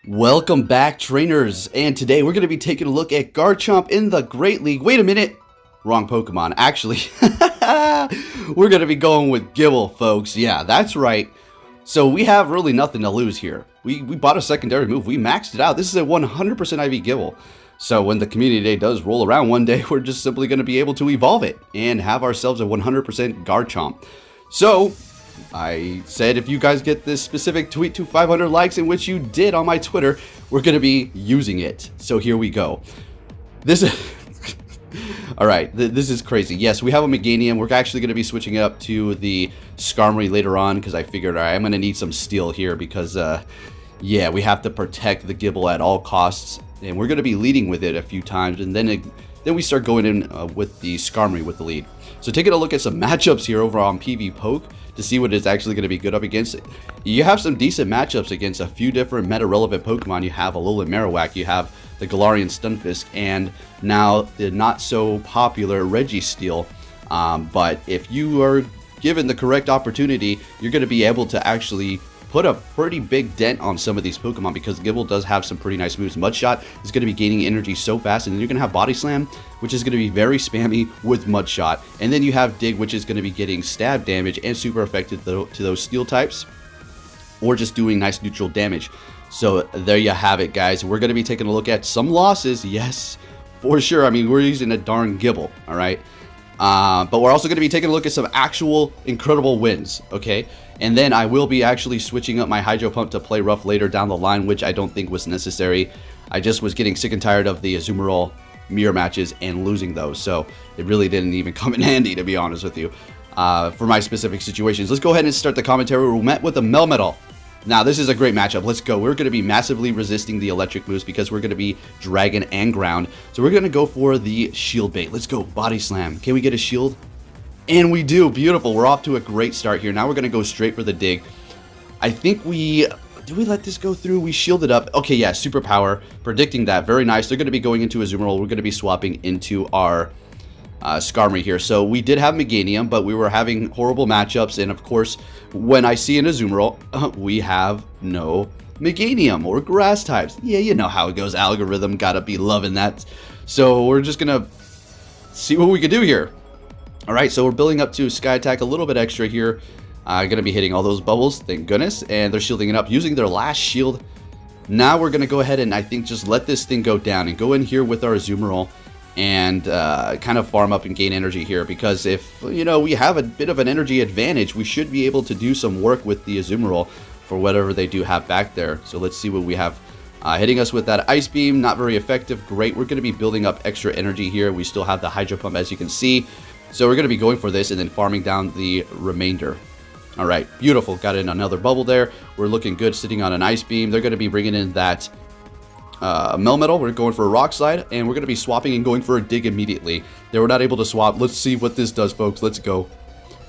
Welcome back, trainers, and today we're going to be taking a look at Garchomp in the Great League. Wait a minute, wrong Pokemon. Actually, we're going to be going with Gible, folks. Yeah, that's right. So we have really nothing to lose here. We bought a secondary move. We maxed it out. This is a 100% IV Gible. So when the community day does roll around one day, we're just simply going to be able to evolve it and have ourselves a 100% Garchomp. So I said if you guys get this specific tweet to 500 likes, in which you did on my Twitter, we're going to be using it. So here we go. This is... Alright, this is crazy. Yes, we have a Meganium. We're actually going to be switching it up to the Skarmory later on because I figured, alright, I'm going to need some steel here because, yeah, we have to protect the Gible at all costs. And we're going to be leading with it a few times, and then we start going in with the Skarmory with the lead. So taking a look at some matchups here over on Pvpoke to see what it's actually going to be good up against. You have some decent matchups against a few different meta-relevant Pokemon. You have Alolan Marowak, you have the Galarian Stunfisk, and now the not-so-popular Registeel. But if you are given the correct opportunity, you're going to be able to actually put a pretty big dent on some of these Pokemon because Gible does have some pretty nice moves. Mudshot is going to be gaining energy so fast, and then you're going to have Body Slam, which is going to be very spammy with Mudshot, and then you have Dig, which is going to be getting stab damage and super effective to those steel types, or just doing nice neutral damage. So there you have it, guys. We're going to be taking a look at some losses, yes, for sure. I mean, we're using a darn Gible, all right? But we're also going to be taking a look at some actual incredible wins, okay? And then I will be actually switching up my Hydro Pump to play rough later down the line, which I don't think was necessary. I just was getting sick and tired of the Azumarill mirror matches and losing those, so it really didn't even come in handy, to be honest with you, for my specific situations. Let's go ahead and start the commentary. We're met with a Melmetal. Now, this is a great matchup. Let's go. We're going to be massively resisting the electric moves because we're going to be Dragon and Ground. So we're going to go for the Shield Bait. Let's go. Body Slam. Can we get a Shield? And we do. Beautiful. We're off to a great start here. Now we're going to go straight for the Dig. I think we... Did we let this go through? We shielded up. Okay, yeah. Superpower. Predicting that. Very nice. They're going to be going into Azumarill. We're going to be swapping into our... Skarmory here. So we did have Meganium, but we were having horrible matchups, and of course, when I see an Azumarill, we have no Meganium or grass types. Yeah, you know how it goes. Algorithm gotta be loving that. So we're just gonna see what we can do here. Alright, so we're building up to Sky Attack a little bit extra here. Gonna be hitting all those bubbles, thank goodness, and they're shielding it up using their last shield. Now we're gonna go ahead and I think just let this thing go down and go in here with our Azumarill and kind of farm up and gain energy here, because if, you know, we have a bit of an energy advantage, we should be able to do some work with the Azumarill for whatever they do have back there. So let's see what we have hitting us with that Ice Beam. Not very effective. Great. We're going to be building up extra energy here. We still have the Hydro Pump, as you can see. So we're going to be going for this and then farming down the remainder. All right, beautiful. Got in another bubble there. We're looking good sitting on an Ice Beam. They're going to be bringing in that Melmetal. We're going for a Rock Slide, and we're going to be swapping and going for a Dig immediately. They were not able to swap. Let's see what this does, folks. Let's go.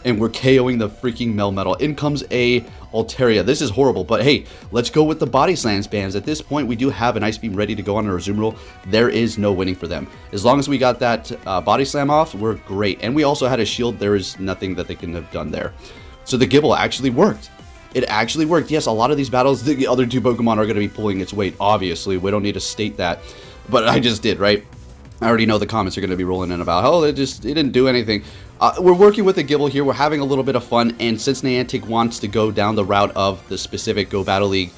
And we're KOing the freaking Melmetal. In comes a Altaria. This is horrible, but hey, let's go with the Body Slam spams. At this point, we do have an Ice Beam ready to go on our Azumarill. There is no winning for them. As long as we got that Body Slam off, we're great. And we also had a shield. There is nothing that they can have done there. So the Gible actually worked. It actually worked. Yes, a lot of these battles, the other two Pokemon are going to be pulling its weight, obviously. We don't need to state that. But I just did, right? I already know the comments are going to be rolling in about, oh, it didn't do anything. We're working with a Gible here. We're having a little bit of fun. And since Niantic wants to go down the route of the specific Go Battle League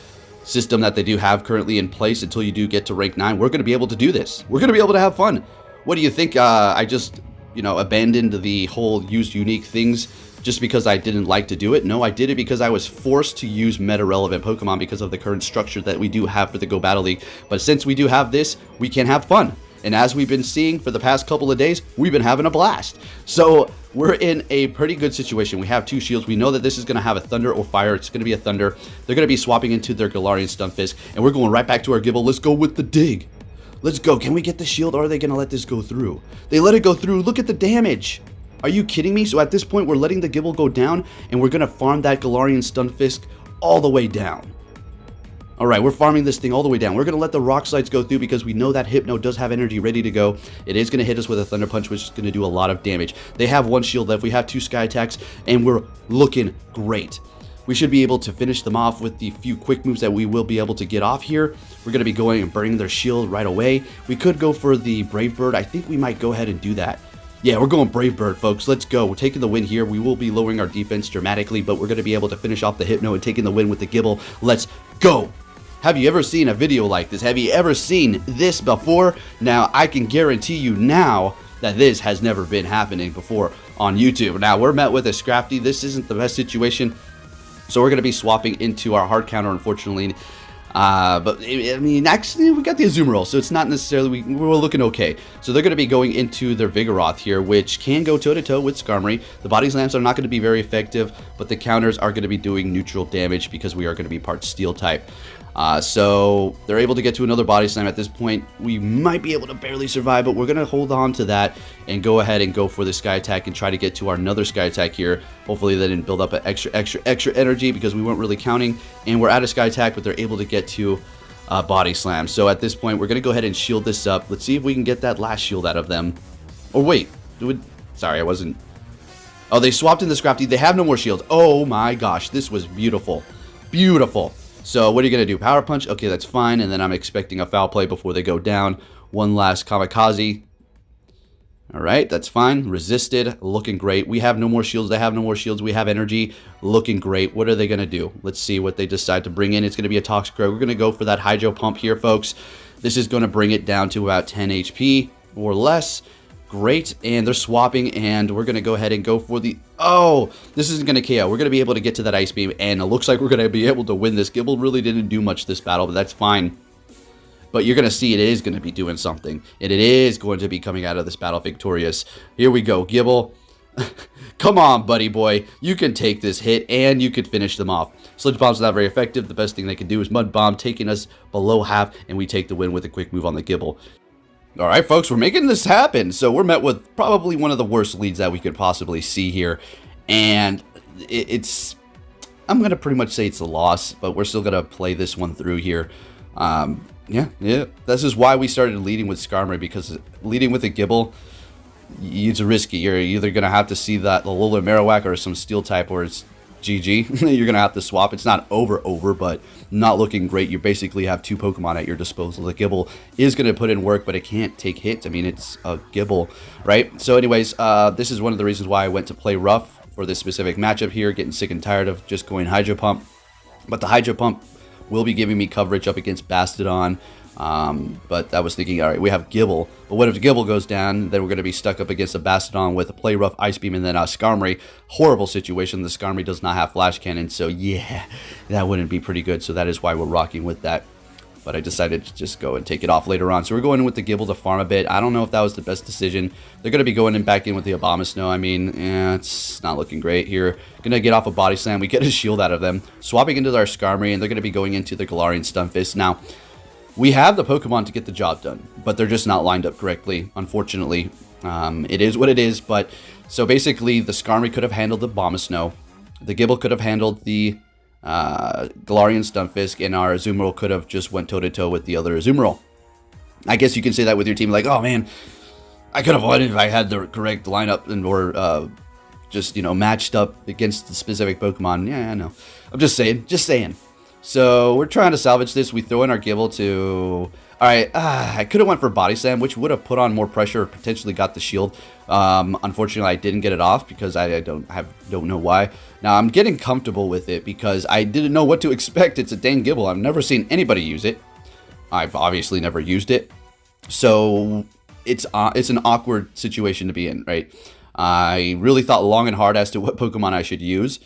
system that they do have currently in place until you do get to rank 9, we're going to be able to do this. We're going to be able to have fun. What do you think? I just, you know, abandoned the whole use unique things just because I didn't like to do it? No, I did it because I was forced to use meta-relevant Pokemon because of the current structure that we do have for the Go Battle League. But since we do have this, we can have fun. And as we've been seeing for the past couple of days, we've been having a blast. So we're in a pretty good situation. We have two shields. We know that this is going to have a Thunder or Fire. It's going to be a Thunder. They're going to be swapping into their Galarian Stunfisk. And we're going right back to our Gible. Let's go with the Dig. Let's go. Can we get the shield, or are they going to let this go through? They let it go through. Look at the damage. Are you kidding me? So at this point, we're letting the Gible go down, and we're going to farm that Galarian Stunfisk all the way down. Alright, we're farming this thing all the way down. We're going to let the Rock Slides go through because we know that Hypno does have energy ready to go. It is going to hit us with a Thunder Punch, which is going to do a lot of damage. They have one shield left. We have two Sky Attacks, and we're looking great. we should be able to finish them off with the few quick moves that we will be able to get off here. We're going to be going and burning their shield right away. We could go for the Brave Bird. I think we might go ahead and do that. Yeah, we're going Brave Bird, folks. Let's go. We're taking the win here. We will be lowering our defense dramatically, but we're going to be able to finish off the Hypno and taking the win with the Gible. Let's go. Have you ever seen a video like this? Have you ever seen this before? Now, I can guarantee you now that this has never been happening before on YouTube. Now, we're met with a Scrafty. This isn't the best situation, so we're going to be swapping into our hard counter, unfortunately. But I mean, actually, we got the Azumarill, so it's not necessarily, we're looking okay. So they're going to be going into their Vigoroth here, which can go toe-to-toe with Skarmory. The body slams are not going to be very effective, but the counters are going to be doing neutral damage because we are going to be part steel type. So they're able to get to another body slam. At this point, we might be able to barely survive, but we're going to hold on to that and go ahead and go for the Sky Attack and try to get to our another Sky Attack here. Hopefully they didn't build up an extra energy because we weren't really counting, and we're at a Sky Attack, but they're able to get to Body Slam. So at this point, we're going to go ahead and shield this up. Let's see if we can get that last shield out of them. Oh, wait. Sorry, I wasn't... Oh, they swapped in the Scrafty. They have no more shields. Oh my gosh, this was beautiful. Beautiful. So what are you going to do? Power Punch? Okay, that's fine. And then I'm expecting a foul play before they go down. One last Kamikaze. All right, that's fine. Resisted. Looking great. We have no more shields. They have no more shields. We have energy. Looking great. What are they going to do? Let's see what they decide to bring in. It's going to be a Toxicroak. We're going to go for that Hydro Pump here, folks. This is going to bring it down to about 10 HP or less. Great, and they're swapping, and we're going to go ahead and go for the... Oh, this isn't going to KO. We're going to be able to get to that Ice Beam, and it looks like we're going to be able to win this. Gible really didn't do much this battle, but that's fine. But you're going to see it is going to be doing something, and it is going to be coming out of this battle victorious. Here we go, Gible. Come on, buddy boy. You can take this hit, and you can finish them off. Sludge Bomb's not very effective. The best thing they can do is Mud Bomb, taking us below half, and we take the win with a quick move on the Gible. All right, folks, we're making this happen. So we're met with probably one of the worst leads that we could possibly see here. And it's, I'm going to pretty much say it's a loss, but we're still going to play this one through here. Yeah. This is why we started leading with Skarmory, because leading with a Gible, it's risky. You're either going to have to see that Alola Marowak or some steel type, or it's GG. You're going to have to swap. It's not over, but not looking great. You basically have two Pokemon at your disposal. The Gible is going to put in work, but it can't take hits. I mean, it's a Gible, right? So anyways, this is one of the reasons why I went to play rough for this specific matchup here, getting sick and tired of just going Hydro Pump. But the Hydro Pump will be giving me coverage up against Bastodon. But I was thinking, all right, we have Gible, but what if Gible goes down? Then we're going to be stuck up against a Bastodon with a Play Rough, Ice Beam, and then a Skarmory. Horrible situation. The Skarmory does not have Flash Cannon, so yeah, that wouldn't be pretty good. So that is why we're rocking with that. But I decided to just go and take it off later on. So we're going in with the Gible to farm a bit. I don't know if that was the best decision. They're going to be going in back in with the Abomasnow. I mean, it's not looking great here. Going to get off a Body Slam. We get a shield out of them. Swapping into our Skarmory, and they're going to be going into the Galarian Stunfisk. Now, we have the Pokemon to get the job done, but they're just not lined up correctly, unfortunately. It is what it is, but... So basically, the Skarmory could have handled the Abomasnow. The Gible could have handled the Galarian Stunfisk, and our Azumarill could have just went toe-to-toe with the other Azumarill. I guess you can say that with your team, like, oh man, I could have won if I had the correct lineup and or just, you know, matched up against the specific Pokemon. Yeah, I know. I'm just saying. So we're trying to salvage this. We throw in our Gible to... Alright, I could have went for Body Slam, which would have put on more pressure, potentially got the shield. Unfortunately, I didn't get it off because I don't know why. Now, I'm getting comfortable with it because I didn't know what to expect. It's a dang Gible. I've never seen anybody use it. I've obviously never used it. So it's an awkward situation to be in, right? I really thought long and hard as to what Pokemon I should use.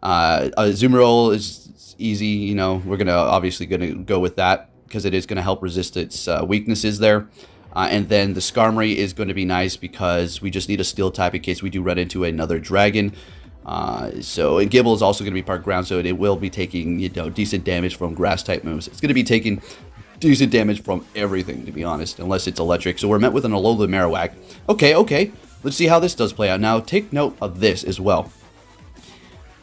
Azumarill is easy, you know, we're obviously gonna go with that because it is gonna help resist its weaknesses there. And then the Skarmory is going to be nice because we just need a steel type in case we do run into another dragon. And Gible is also going to be part ground, so it will be taking, you know, decent damage from grass type moves. It's going to be taking decent damage from everything, to be honest, unless it's electric. So we're met with an Alola Marowak. Okay, let's see how this does play out. Now take note of this as well.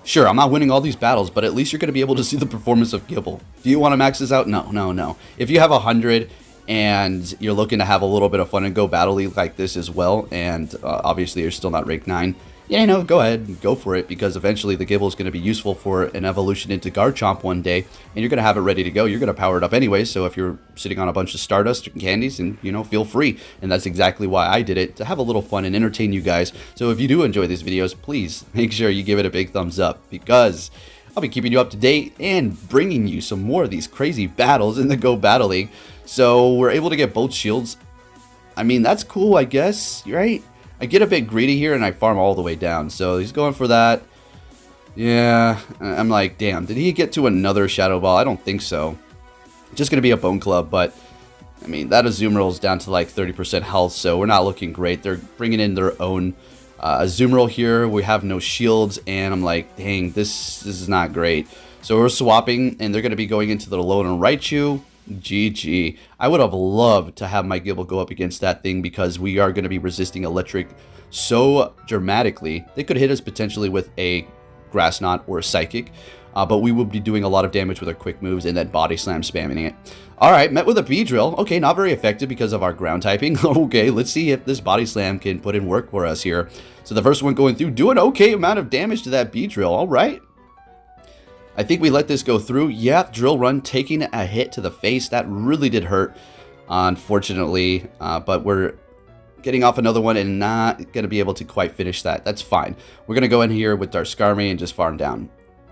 Sure, I'm not winning all these battles, but at least you're going to be able to see the performance of Gible. Do you want to max this out? No. If you have 100 and you're looking to have a little bit of fun and go Battle League like this as well, and obviously you're still not rank 9, yeah, go ahead and go for it, because eventually the Gible is going to be useful for an evolution into Garchomp one day, and you're going to have it ready to go. You're going to power it up anyway, so if you're sitting on a bunch of Stardust and candies, and feel free. And that's exactly why I did it, to have a little fun and entertain you guys. So if you do enjoy these videos, please make sure you give it a big thumbs up, because I'll be keeping you up to date and bringing you some more of these crazy battles in the Go Battle League. So we're able to get both shields. I mean, that's cool, I guess, right? I get a bit greedy here and I farm all the way down. So he's going for that. Yeah, I'm like, damn, did he get to another Shadow Ball? I don't think so. Just going to be a Bone Club, but I mean, that Azumarill is down to like 30% health, so we're not looking great. They're bringing in their own Azumarill here. We have no shields, and I'm like, dang, this is not great. So we're swapping, and they're going to be going into the Lone and Raichu. GG. I would have loved to have my Gible go up against that thing, because we are going to be resisting electric so dramatically. They could hit us potentially with a Grass Knot or a Psychic, but we would be doing a lot of damage with our quick moves and then Body Slam spamming it. Alright, met with a Beedrill. Okay, not very effective because of our ground typing. Okay, let's see if this Body Slam can put in work for us here. So the first one going through, do an okay amount of damage to that Beedrill. Alright. I think we let this go through. Yeah, Drill Run taking a hit to the face. That really did hurt, unfortunately. But we're getting off another one and not going to be able to quite finish that. That's fine. We're going to go in here with our Skarmory and just farm down.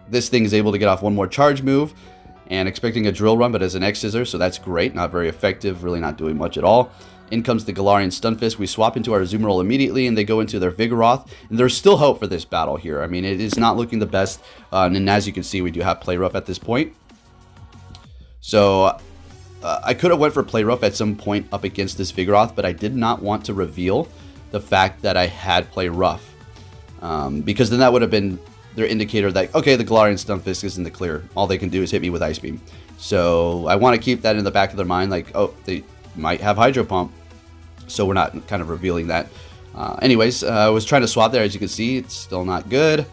This thing is able to get off one more charge move, and expecting a Drill Run, but as an X-Scissor, so that's great. Not very effective, really not doing much at all. In comes the Galarian Stunfisk. We swap into our Azumarill immediately, and they go into their Vigoroth. And there's still hope for this battle here. I mean, it is not looking the best. And as you can see, we do have Play Rough at this point. So I could have went for Play Rough at some point up against this Vigoroth, but I did not want to reveal the fact that I had Play Rough. Because then that would have been their indicator that, okay, the Galarian Stunfisk is in the clear. All they can do is hit me with Ice Beam. So I want to keep that in the back of their mind, like, oh, they might have Hydro Pump, so we're not kind of revealing that. Anyways, I was trying to swap there. As you can see, it's still not good,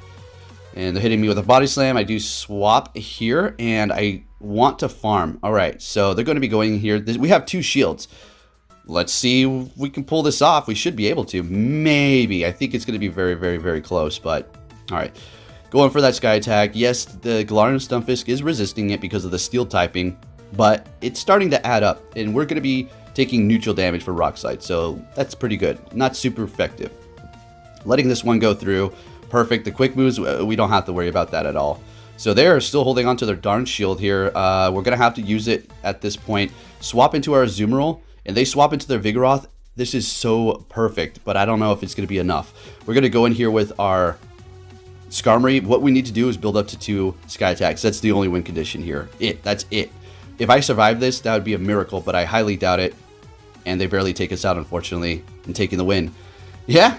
and they're hitting me with a Body Slam. I do swap here, and I want to farm. All right, so they're going to be going here. We have 2 shields. Let's see if we can pull this off. We should be able to, maybe. I think it's going to be very, very, very close, but all right. Going for that Sky Attack. Yes, the Galarian Stunfisk is resisting it because of the Steel typing, but it's starting to add up, and we're going to be taking neutral damage for Rock Slide, so that's pretty good. Not super effective. Letting this one go through, perfect. The quick moves, we don't have to worry about that at all. So they're still holding on to their darn shield here. We're going to have to use it at this point. Swap into our Azumarill, and they swap into their Vigoroth. This is so perfect, but I don't know if it's going to be enough. We're going to go in here with our Skarmory. What we need to do is build up to 2 Sky Attacks. That's the only win condition here. That's it. If I survive this, that would be a miracle, but I highly doubt it. And they barely take us out, unfortunately, in taking the win. Yeah,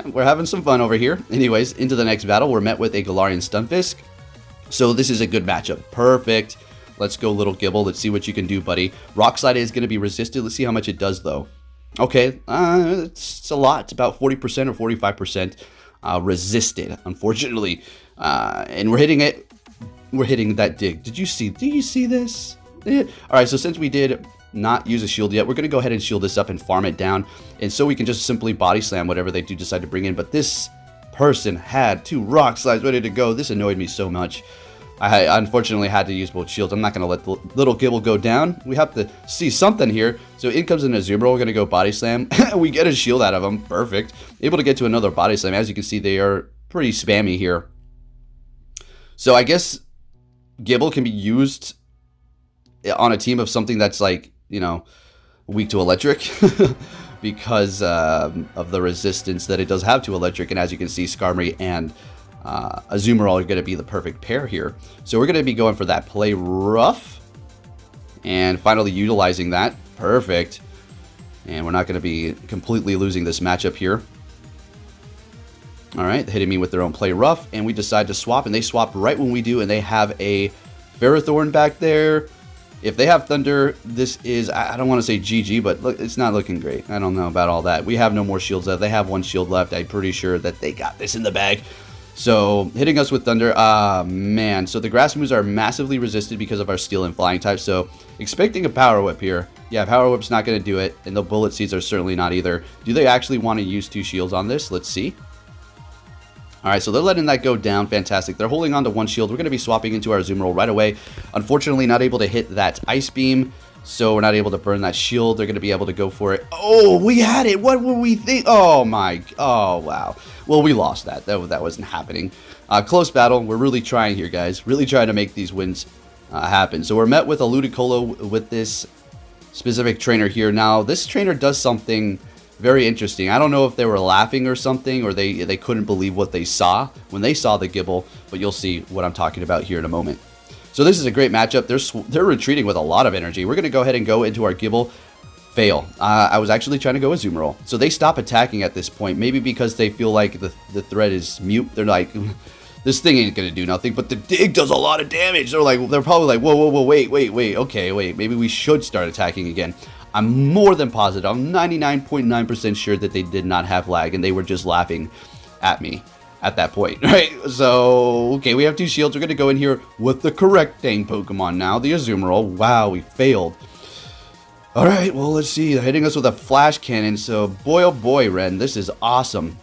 we're having some fun over here. Anyways, into the next battle, we're met with a Galarian Stunfisk. So this is a good matchup. Perfect. Let's go, little Gible. Let's see what you can do, buddy. Rock Slide is going to be resisted. Let's see how much it does, though. Okay, it's a lot. It's about 40% or 45% resisted, unfortunately. And we're hitting it. We're hitting that dig. Do you see this? Alright, so since we did not use a shield yet, we're going to go ahead and shield this up and farm it down, and so we can just simply Body Slam whatever they do decide to bring in. But this person had 2 Rock Slides ready to go. This annoyed me so much. I unfortunately had to use both shields. I'm not going to let the little Gible go down. We have to see something here. So in comes an Azumarill. We're going to go Body Slam. We get a shield out of him. Perfect. Able to get to another Body Slam. As you can see, they are pretty spammy here. So I guess Gible can be used on a team of something that's like, weak to electric because of the resistance that it does have to electric. And as you can see, Skarmory and Azumarill are going to be the perfect pair here. So we're going to be going for that Play Rough and finally utilizing that. Perfect. And we're not going to be completely losing this matchup here. All right, hitting me with their own Play Rough, and we decide to swap, and they swap right when we do, and they have a Ferrothorn back there. If they have Thunder, this is, I don't want to say GG, but look, it's not looking great. I don't know about all that. We have no more shields left. They have 1 shield left. I'm pretty sure that they got this in the bag. So hitting us with Thunder, man. So the grass moves are massively resisted because of our Steel and Flying type. So expecting a Power Whip here. Yeah, Power Whip's not going to do it, and the Bullet Seeds are certainly not either. Do they actually want to use 2 shields on this? Let's see. Alright, so they're letting that go down. Fantastic. They're holding on to one shield. We're going to be swapping into our Azumarill right away. Unfortunately, not able to hit that Ice Beam, so we're not able to burn that shield. They're going to be able to go for it. Oh, we had it! What were we think? Oh, my... Oh, wow. Well, we lost that. That wasn't happening. Close battle. We're really trying here, guys. Really trying to make these wins happen. So we're met with a Ludicolo with this specific trainer here. Now, this trainer does something very interesting. I don't know if they were laughing or something, or they couldn't believe what they saw when they saw the Gible, but you'll see what I'm talking about here in a moment. So this is a great matchup. They're retreating with a lot of energy. We're going to go ahead and go into our Gible. Fail. I was actually trying to go Azumarill. So they stop attacking at this point, maybe because they feel like the threat is mute. They're like, this thing ain't going to do nothing, but the dig does a lot of damage. They're probably like, whoa, wait, okay, wait, maybe we should start attacking again. I'm more than positive. I'm 99.9% sure that they did not have lag and they were just laughing at me at that point, right? So, okay, we have two shields. We're going to go in here with the correct dang Pokemon now, the Azumarill. Wow, we failed. All right, well, let's see. They're hitting us with a flash cannon. So, boy, oh boy, Ren, this is awesome.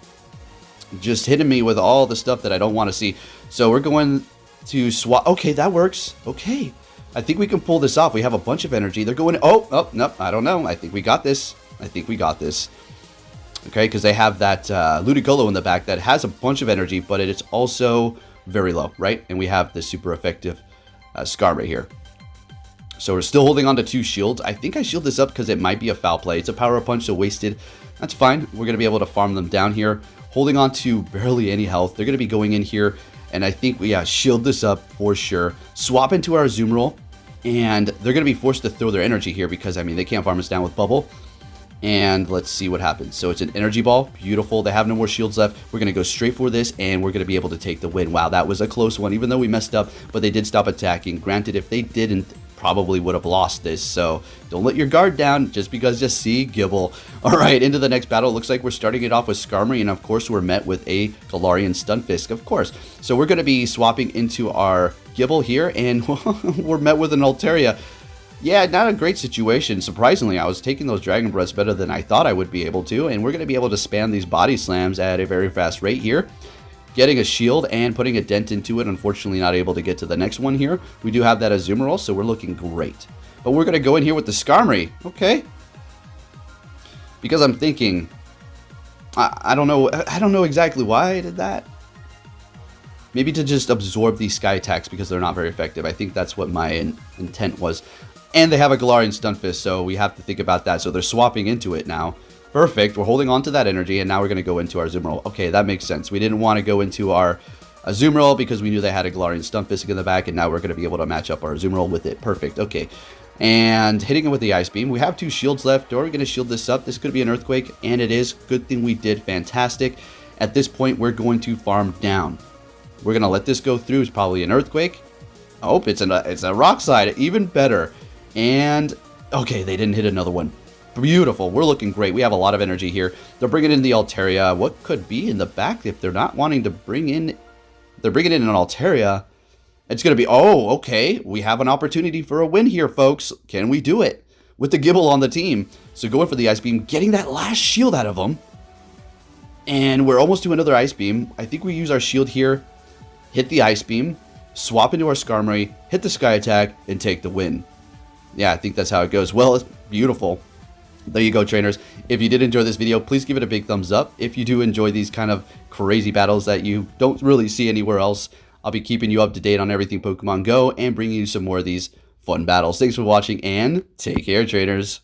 Just hitting me with all the stuff that I don't want to see. So, we're going to swap. Okay, that works. Okay. I think we can pull this off. We have a bunch of energy. They're going... Oh, no, I don't know. I think we got this. Okay, because they have that Ludicolo in the back that has a bunch of energy, but it's also very low, right? And we have the super effective Scar right here. So we're still holding on to two shields. I think I shield this up because it might be a foul play. It's a power punch, so wasted. That's fine. We're going to be able to farm them down here. Holding on to barely any health. They're going to be going in here. And I think we shield this up for sure. Swap into our Azumarill. And they're going to be forced to throw their energy here because, I mean, they can't farm us down with Bubble. And let's see what happens. So it's an energy ball. Beautiful. They have no more shields left. We're going to go straight for this, and we're going to be able to take the win. Wow, that was a close one, even though we messed up. But they did stop attacking. Granted, if they didn't, probably would have lost this. So don't let your guard down just because you see Gible. All right, into the next battle. It looks like we're starting it off with Skarmory, and of course we're met with a Galarian Stunfisk, of course. So we're going to be swapping into our Gible here, and we're met with an Altaria. Yeah, not a great situation. Surprisingly, I was taking those Dragon Breaths better than I thought I would be able to, and we're going to be able to spam these body slams at a very fast rate here. Getting a shield and putting a dent into it. Unfortunately, not able to get to the next one here. We do have that Azumarill, so we're looking great. But we're going to go in here with the Skarmory. Okay. Because I'm thinking, I don't know exactly why I did that. Maybe to just absorb these Sky attacks because they're not very effective. I think that's what my intent was. And they have a Galarian Stunfisk, so we have to think about that. So they're swapping into it now. Perfect. We're holding on to that energy, and now we're going to go into our Azumarill. Okay, that makes sense. We didn't want to go into our Azumarill because we knew they had a Galarian Stunfisk in the back, and now we're going to be able to match up our Azumarill with it. Perfect. Okay. And hitting it with the Ice Beam. We have two shields left. Or we're going to shield this up. This could be an Earthquake, and it is. Good thing we did. Fantastic. At this point, we're going to farm down. We're going to let this go through. It's probably an Earthquake. Oh, it's a Rock Slide. Even better. And, okay, they didn't hit another one. Beautiful. We're looking great. We have a lot of energy here. They're bringing in the Altaria. What could be in the back if they're not wanting to bring in... They're bringing in an Altaria. It's going to be... Oh, okay. We have an opportunity for a win here, folks. Can we do it? With the Gible on the team. So going for the Ice Beam. Getting that last shield out of them. And we're almost to another Ice Beam. I think we use our shield here. Hit the Ice Beam. Swap into our Skarmory. Hit the Sky Attack. And take the win. Yeah, I think that's how it goes. Well, it's beautiful. There you go, trainers. If you did enjoy this video, please give it a big thumbs up. If you do enjoy these kind of crazy battles that you don't really see anywhere else, I'll be keeping you up to date on everything Pokemon Go and bringing you some more of these fun battles. Thanks for watching and take care, trainers.